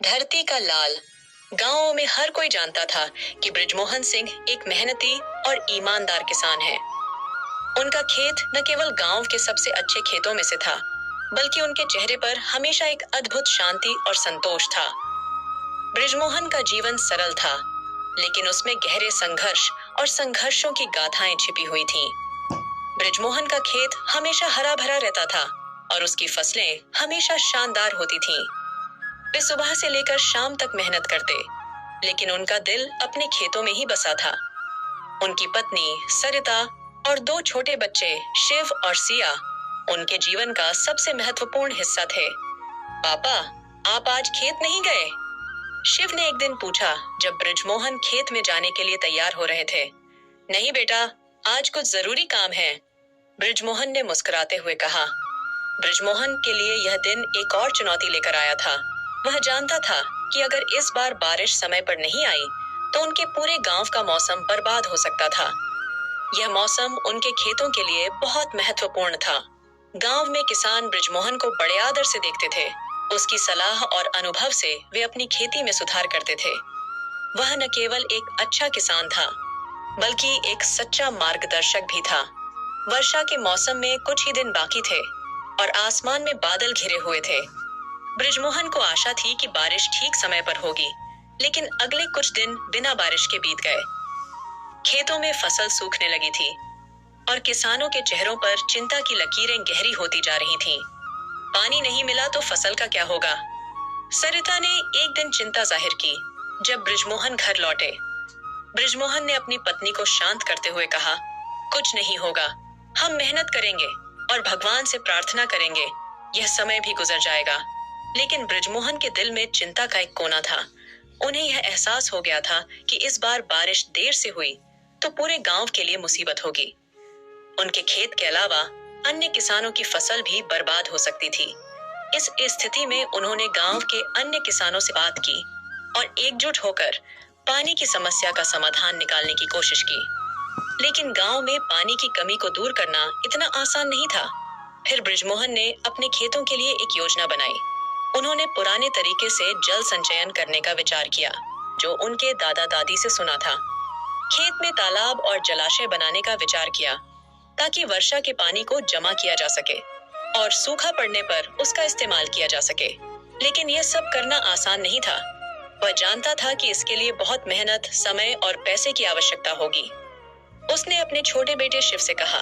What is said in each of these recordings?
धरती का लाल। गांवों में हर कोई जानता था कि बृजमोहन सिंह एक मेहनती और ईमानदार किसान है। उनका खेत न केवल गांव के सबसे अच्छे खेतों में से था, बल्कि उनके चेहरे पर हमेशा एक अद्भुत शांति और संतोष था। बृजमोहन का जीवन सरल था, लेकिन उसमें गहरे संघर्ष और संघर्षों की गाथाएं छिपी हुई थीं। बृजमोहन का खेत हमेशा हरा भरा रहता था और उसकी फसलें हमेशा शानदार होती थीं। वे सुबह से लेकर शाम तक मेहनत करते, लेकिन उनका दिल अपने खेतों में ही बसा था। उनकी पत्नी सरिता और दो छोटे बच्चे शिव और सिया उनके जीवन का सबसे महत्वपूर्ण हिस्सा थे। पापा, आप आज खेत नहीं गए? शिव ने एक दिन पूछा जब बृजमोहन खेत में जाने के लिए तैयार हो रहे थे। नहीं बेटा, आज कुछ जरूरी काम है, बृजमोहन ने मुस्कुराते हुए कहा। बृजमोहन के लिए यह दिन एक और चुनौती लेकर आया था। वह जानता था कि अगर इस बार बारिश समय पर नहीं आई तो उनके पूरे गांव का मौसम बर्बाद हो सकता था। यह मौसम उनके खेतों के लिए बहुत महत्वपूर्ण था। गांव में किसान बृजमोहन को बड़े आदर से देखते थे। उसकी सलाह और अनुभव से वे अपनी खेती में सुधार करते थे। वह न केवल एक अच्छा किसान था, बल्कि एक सच्चा मार्गदर्शक भी था। वर्षा के मौसम में कुछ ही दिन बाकी थे और आसमान में बादल घिरे हुए थे। बृजमोहन को आशा थी कि बारिश ठीक समय पर होगी, लेकिन अगले कुछ दिन बिना बारिश के बीत गए। खेतों में फसल सूखने लगी थी और किसानों के चेहरों पर चिंता की लकीरें गहरी होती जा रही थीं। पानी नहीं मिला तो फसल का क्या होगा? सरिता ने एक दिन चिंता जाहिर की जब बृजमोहन घर लौटे। बृजमोहन ने अपनी पत्नी को शांत करते हुए कहा, कुछ नहीं होगा, हम मेहनत करेंगे और भगवान से प्रार्थना करेंगे, यह समय भी गुजर जाएगा। लेकिन बृजमोहन के दिल में चिंता का एक कोना था। उन्हें यह एहसास हो गया था कि इस बार बारिश देर से हुई तो पूरे गांव के लिए मुसीबत होगी। उनके खेत के अलावा अन्य किसानों की फसल भी बर्बाद हो सकती थी। इस स्थिति में उन्होंने गांव के अन्य किसानों से बात की और एकजुट होकर पानी की समस्या का समाधान निकालने की कोशिश की। लेकिन गांव में पानी की कमी को दूर करना इतना आसान नहीं था। फिर बृजमोहन ने अपने खेतों के लिए एक योजना बनाई। उन्होंने पुराने तरीके से जल संचयन करने का विचार किया, जो उनके दादा दादी से सुना था। खेत में तालाब और जलाशय बनाने का विचार किया, ताकि वर्षा के पानी को जमा किया जा सके और सूखा पड़ने पर उसका इस्तेमाल किया जा सके। लेकिन यह सब करना आसान नहीं था। वह जानता था कि इसके लिए बहुत मेहनत, समय और पैसे की आवश्यकता होगी। उसने अपने छोटे बेटे शिव से कहा,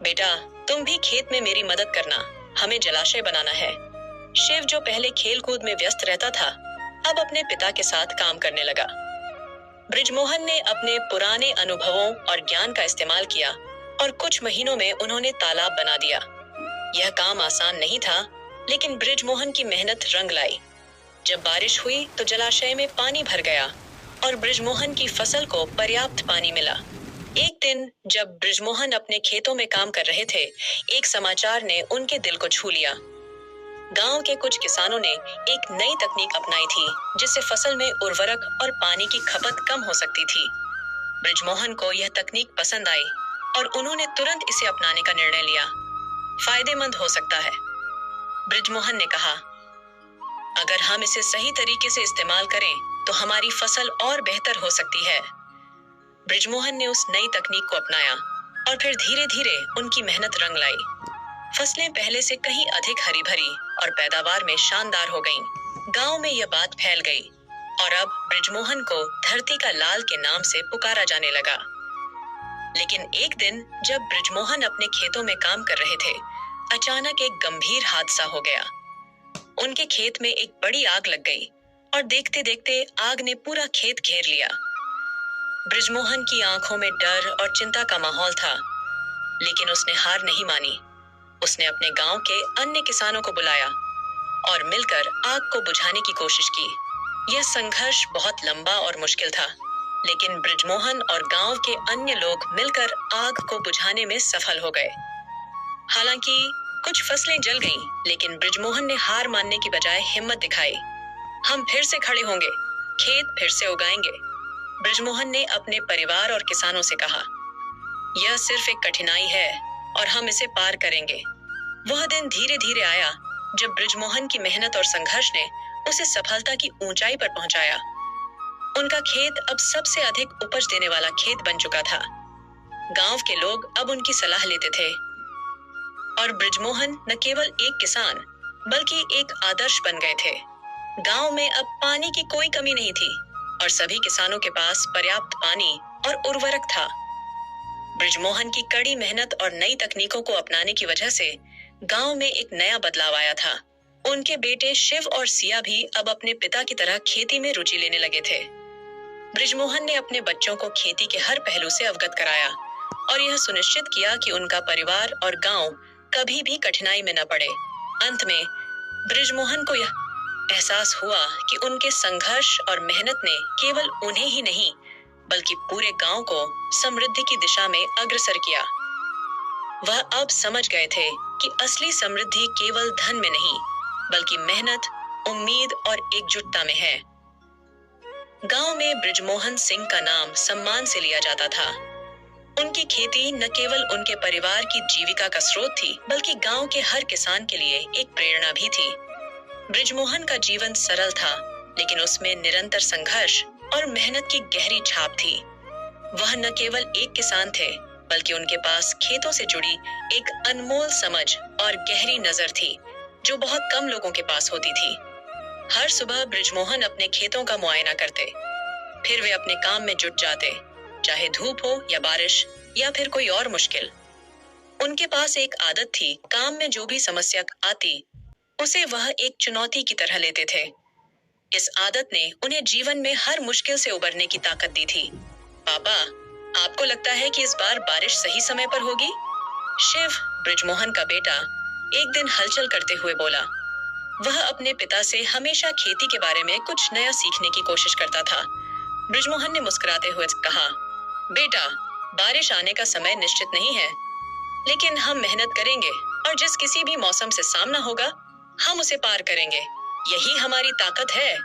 बेटा, तुम भी खेत में मेरी मदद करना, हमें जलाशय बनाना है। शिव, जो पहले खेल कूद में व्यस्त रहता था, अब अपने पिता के साथ काम करने लगा। बृजमोहन ने अपने पुराने अनुभवों और ज्ञान का इस्तेमाल किया और कुछ महीनों में उन्होंने तालाब बना दिया। यह काम आसान नहीं था, लेकिन बृजमोहन की मेहनत रंग लाई। जब बारिश हुई तो जलाशय में पानी भर गया और बृजमोहन की फसल को पर्याप्त पानी मिला। एक दिन जब बृजमोहन अपने खेतों में काम कर रहे थे, एक समाचार ने उनके दिल को छू लिया। गांव के कुछ किसानों ने एक नई तकनीक अपनाई थी, जिससे फसल में उर्वरक और पानी की खपत कम हो सकती थी। बृजमोहन को यह तकनीक पसंद आई और उन्होंने तुरंत इसे अपनाने का निर्णय लिया। फायदेमंद हो सकता है, बृजमोहन ने कहा। अगर हम इसे सही तरीके से इस्तेमाल करें तो हमारी फसल और बेहतर हो सकती है। बृजमोहन ने उस नई तकनीक को अपनाया और फिर धीरे धीरे उनकी मेहनत रंग लाई। फसलें पहले से कहीं अधिक हरी भरी और पैदावार में शानदार हो गईं। गांव में यह बात फैल गई और अब बृजमोहन को धरती का लाल के नाम से पुकारा जाने लगा। लेकिन एक दिन जब बृजमोहन अपने खेतों में काम कर रहे थे, अचानक एक गंभीर हादसा हो गया। उनके खेत में एक बड़ी आग लग गई और देखते देखते आग ने पूरा खेत घेर लिया। बृजमोहन की आंखों में डर और चिंता का माहौल था, लेकिन उसने हार नहीं मानी। उसने अपने गांव के अन्य किसानों को बुलाया और मिलकर आग को बुझाने की कोशिश की। यह संघर्ष बहुत लंबा और मुश्किल था, लेकिन बृजमोहन और गांव के अन्य लोग मिलकर आग को बुझाने में सफल हो गए। हालांकि कुछ फसलें जल गईं, लेकिन बृजमोहन ने हार मानने की बजाय हिम्मत दिखाई। हम फिर से खड़े होंगे, खेत फिर से उगाएंगे, बृजमोहन ने अपने परिवार और किसानों से कहा। यह सिर्फ एक कठिनाई है और हम इसे पार करेंगे। वह दिन धीरे धीरे आया जब बृजमोहन की मेहनत और संघर्ष ने उसे सफलता की ऊंचाई पर पहुंचाया। उनका खेत अब सबसे अधिक उपज देने वाला खेत बन चुका था। गांव के लोग अब उनकी सलाह लेते थे और बृजमोहन न केवल एक किसान बल्कि एक आदर्श बन गए थे। गांव में अब पानी की कोई कमी नहीं थी और सभी किसानों के पास पर्याप्त पानी और उर्वरक था। बृजमोहन की कड़ी मेहनत और नई तकनीकों को अपनाने की वजह से गांव में एक नया बदलाव आया था। उनके बेटे शिव और सिया भी अब अपने पिता की तरह खेती में रुचि लेने लगे थे। बृजमोहन ने अपने बच्चों को खेती के हर पहलू से अवगत कराया और यह सुनिश्चित किया कि उनका परिवार और गांव कभी भी कठिनाई में न पड़े। अंत में बृजमोहन को यह एहसास हुआ कि उनके संघर्ष और मेहनत ने केवल उन्हें ही नहीं बल्कि पूरे गांव को समृद्धि की दिशा में अग्रसर किया। वह अब समझ गए थे कि असली समृद्धि केवल धन में नहीं बल्कि मेहनत, उम्मीद और एकजुटता में है। गांव में बृजमोहन सिंह का नाम सम्मान से लिया जाता था। उनकी खेती न केवल उनके परिवार की जीविका का स्रोत थी बल्कि गांव के हर किसान के लिए एक प्रेरणा भी थी। बृजमोहन का जीवन सरल था लेकिन उसमें निरंतर संघर्ष और मेहनत की गहरी छाप थी। वह न केवल एक किसान थे बल्कि उनके पास खेतों से जुड़ी एक अनमोल समझ और गहरी नजर थी जो बहुत कम लोगों के पास होती थी। हर सुबह बृजमोहन अपने खेतों का मुआयना करते, फिर वे अपने काम में जुट जाते, चाहे धूप हो या बारिश या फिर कोई और मुश्किल। उनके पास एक आदत थी, काम में जो भी समस्या आती उसे वह एक चुनौती की तरह लेते थे। इस आदत ने उन्हें जीवन में हर मुश्किल से उबरने की ताकत दी थी। पापा, आपको लगता है कि इस बार बारिश सही समय पर होगी? शिव, बृजमोहन का बेटा, एक दिन हलचल करते हुए बोला। वह अपने पिता से हमेशा खेती के बारे में कुछ नया सीखने की कोशिश करता था। बृजमोहन ने मुस्कुराते हुए कहा, बेटा, बारिश आने का समय निश्चित नहीं है, लेकिन हम मेहनत करेंगे और जिस किसी भी मौसम से सामना होगा, हम उसे पार करेंगे। यही हमारी ताकत है।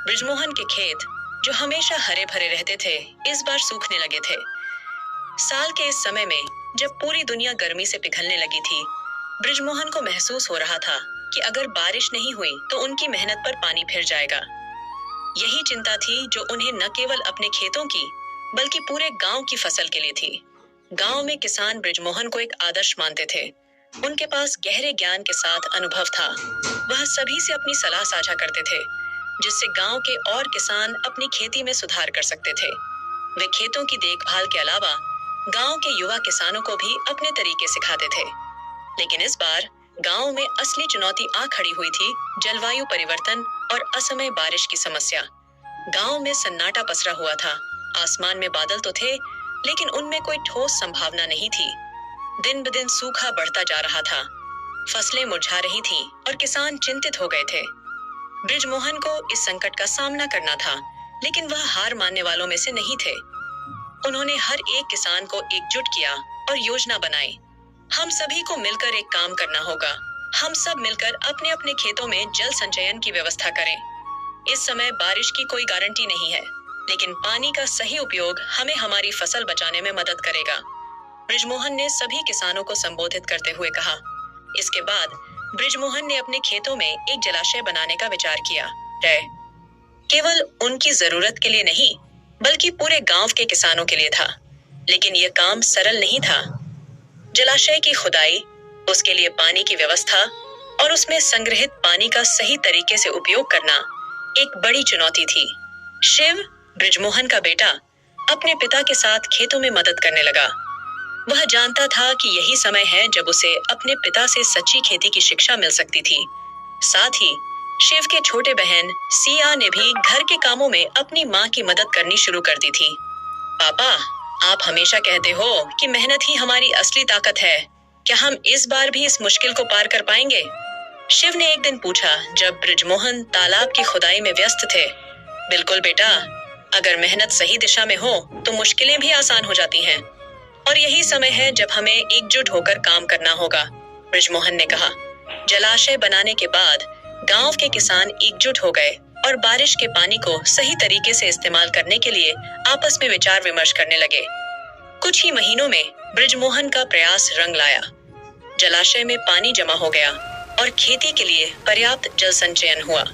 बृजमोहन के खेत, जो हमेशा हरे भरे रहते थे, इस बार सूखने लगे थे। साल के इस समय में जब पूरी दुनिया गर्मी से पिघलने लगी थी, बृजमोहन को महसूस हो रहा था कि अगर बारिश नहीं हुई तो उनकी मेहनत पर पानी फिर जाएगा। यही चिंता थी जो उन्हें न केवल अपने खेतों की बल्कि पूरे गांव की फसल के लिए थी। गांव में किसान बृजमोहन को एक आदर्श मानते थे। उनके पास गहरे ज्ञान के साथ अनुभव था। वह सभी से अपनी सलाह साझा करते थे, जिससे गांव के और किसान अपनी खेती में सुधार कर सकते थे। वे खेतों की देखभाल के अलावा गांव के युवा किसानों को भी अपने तरीके सिखाते थे। लेकिन इस बार गांव में असली चुनौती आ खड़ी हुई थी, जलवायु परिवर्तन और असमय बारिश की समस्या। गांव में सन्नाटा पसरा हुआ था। आसमान में बादल तो थे, लेकिन उनमें कोई ठोस संभावना नहीं थी। दिन ब दिन सूखा बढ़ता जा रहा था, फसलें मुरझा रही थीं और किसान चिंतित हो गए थे। बृजमोहन को इस संकट का सामना करना था, लेकिन वह हार मानने वालों में से नहीं थे। उन्होंने हर एक किसान को एकजुट किया और योजना बनाई। हम सभी को मिलकर एक काम करना होगा। हम सब मिलकर अपने अपने खेतों में जल संचयन की व्यवस्था करें। इस समय बारिश की कोई गारंटी नहीं है, लेकिन पानी का सही उपयोग हमें हमारी फसल बचाने में मदद करेगा। बृजमोहन ने सभी किसानों को संबोधित करते हुए कहा। इसके बाद बृजमोहन ने अपने खेतों में एक जलाशय बनाने का विचार किया। केवल उनकी जरूरत के लिए नहीं, बल्कि पूरे गांव के किसानों के लिए था। लेकिन यह काम सरल नहीं था। जलाशय की खुदाई, उसके लिए पानी की व्यवस्था और उसमें संग्रहित पानी का सही तरीके से उपयोग करना एक बड़ी चुनौती थी। शिव, बृजमोहन का बेटा, अपने पिता के साथ खेतों में मदद करने लगा। वह जानता था कि यही समय है जब उसे अपने पिता से सच्ची खेती की शिक्षा मिल सकती थी। साथ ही शिव के छोटे बहन सिया ने भी घर के कामों में अपनी माँ की मदद करनी शुरू कर दी थी। पापा, आप हमेशा कहते हो कि मेहनत ही हमारी असली ताकत है। क्या हम इस बार भी इस मुश्किल को पार कर पाएंगे? शिव ने एक दिन पूछा जब बृजमोहन तालाब की खुदाई में व्यस्त थे। बिल्कुल बेटा, अगर मेहनत सही दिशा में हो तो मुश्किलें भी आसान हो जाती हैं। और यही समय है जब हमें एकजुट होकर काम करना होगा, बृजमोहन ने कहा। जलाशय बनाने के बाद गांव के किसान एकजुट हो गए और बारिश के पानी को सही तरीके से इस्तेमाल करने के लिए आपस में विचार विमर्श करने लगे। कुछ ही महीनों में बृजमोहन का प्रयास रंग लाया। जलाशय में पानी जमा हो गया और खेती के लिए पर्याप्त जल संचयन हुआ।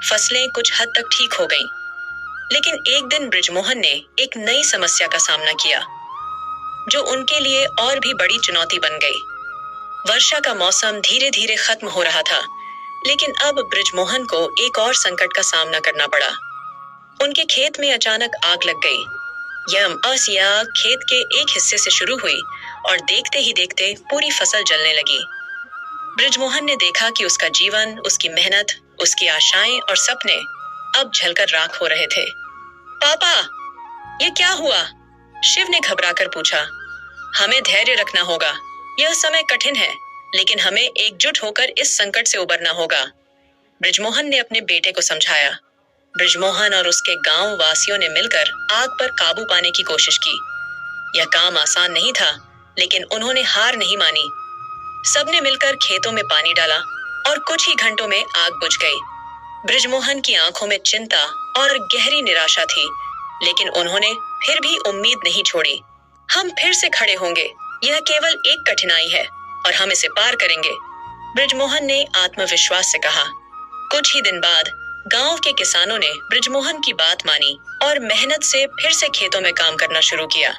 फसलें कुछ हद तक ठीक हो गईं। लेकिन एक दिन बृजमोहन ने एक नई समस्या का सामना किया, जो उनके लिए और भी बड़ी चुनौती बन गई। वर्षा का मौसम धीरे धीरे खत्म हो रहा था, लेकिन अब बृजमोहन को एक और संकट का सामना करना पड़ा। उनके खेत में अचानक आग लग गई। यह आग खेत के एक हिस्से से शुरू हुई और देखते ही देखते पूरी फसल जलने लगी। बृजमोहन ने देखा कि उसका जीवन, उसकी मेहनत, उसकी आशाएं और सपने अब जलकर राख हो रहे थे। पापा, ये क्या हुआ? शिव ने घबराकर पूछा। हमें धैर्य रखना होगा। यह समय कठिन है, लेकिन हमें एकजुट होकर इस संकट से उबरना होगा, बृजमोहन ने अपने बेटे को समझाया। बृजमोहन और उसके गांव वासियों ने मिलकर आग पर काबू पाने की कोशिश की। यह काम आसान नहीं था, लेकिन उन्होंने हार नहीं मानी। सबने मिलकर खेतों में पानी डाला और कुछ ही घंटों में आग बुझ गई। बृजमोहन की आंखों में चिंता और गहरी निराशा थी, लेकिन उन्होंने फिर भी उम्मीद नहीं छोड़ी। हम फिर से खड़े होंगे। यह केवल एक कठिनाई है और हम इसे पार करेंगे, बृजमोहन ने आत्मविश्वास से कहा। कुछ ही दिन बाद गांव के किसानों ने बृजमोहन की बात मानी और मेहनत से फिर से खेतों में काम करना शुरू किया।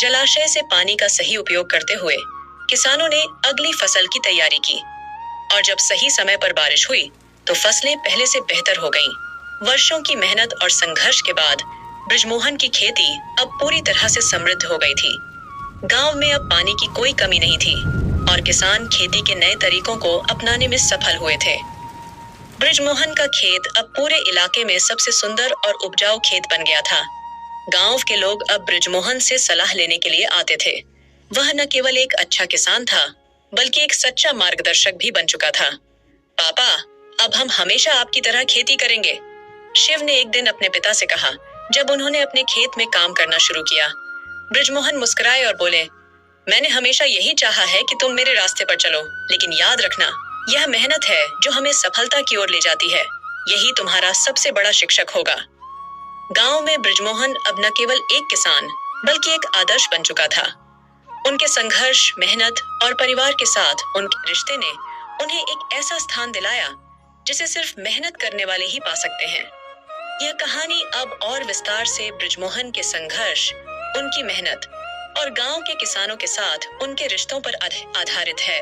जलाशय से पानी का सही उपयोग करते हुए किसानों ने अगली फसल की तैयारी की और जब सही समय पर बारिश हुई तो फसलें पहले से बेहतर हो गईं। वर्षों की मेहनत और संघर्ष के बाद बृजमोहन की खेती अब पूरी तरह से समृद्ध हो गई थी। गांव में अब पानी की कोई कमी नहीं थी और किसान खेती के नए तरीकों को अपनाने में सफल हुए थे। बृजमोहन का खेत अब पूरे इलाके में सबसे सुंदर और उपजाऊ खेत बन गया था। गांव के लोग अब बृजमोहन से सलाह लेने के लिए आते थे। वह न केवल एक अच्छा किसान था, बल्कि एक सच्चा मार्गदर्शक भी बन चुका था। पापा, अब हम हमेशा आपकी तरह खेती करेंगे, शिव ने एक दिन अपने पिता से कहा, जब उन्होंने अपने खेत में काम करना शुरू किया। बृजमोहन मुस्कुराए और बोले, मैंने हमेशा यही चाहा है कि तुम मेरे रास्ते पर चलो, लेकिन याद रखना, यह मेहनत है जो हमें सफलता की ओर ले जाती है। यही तुम्हारा सबसे बड़ा शिक्षक होगा। गांव में बृजमोहन अब न केवल एक किसान, बल्कि एक आदर्श बन चुका था। उनके संघर्ष, मेहनत और परिवार के साथ उनके रिश्ते ने उन्हें एक ऐसा स्थान दिलाया जिसे सिर्फ मेहनत करने वाले ही पा सकते हैं। यह कहानी अब और विस्तार से बृजमोहन के संघर्ष, उनकी मेहनत और गांव के किसानों के साथ उनके रिश्तों पर आधारित है।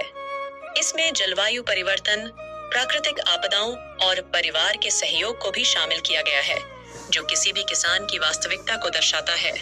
इसमें जलवायु परिवर्तन, प्राकृतिक आपदाओं और परिवार के सहयोग को भी शामिल किया गया है, जो किसी भी किसान की वास्तविकता को दर्शाता है।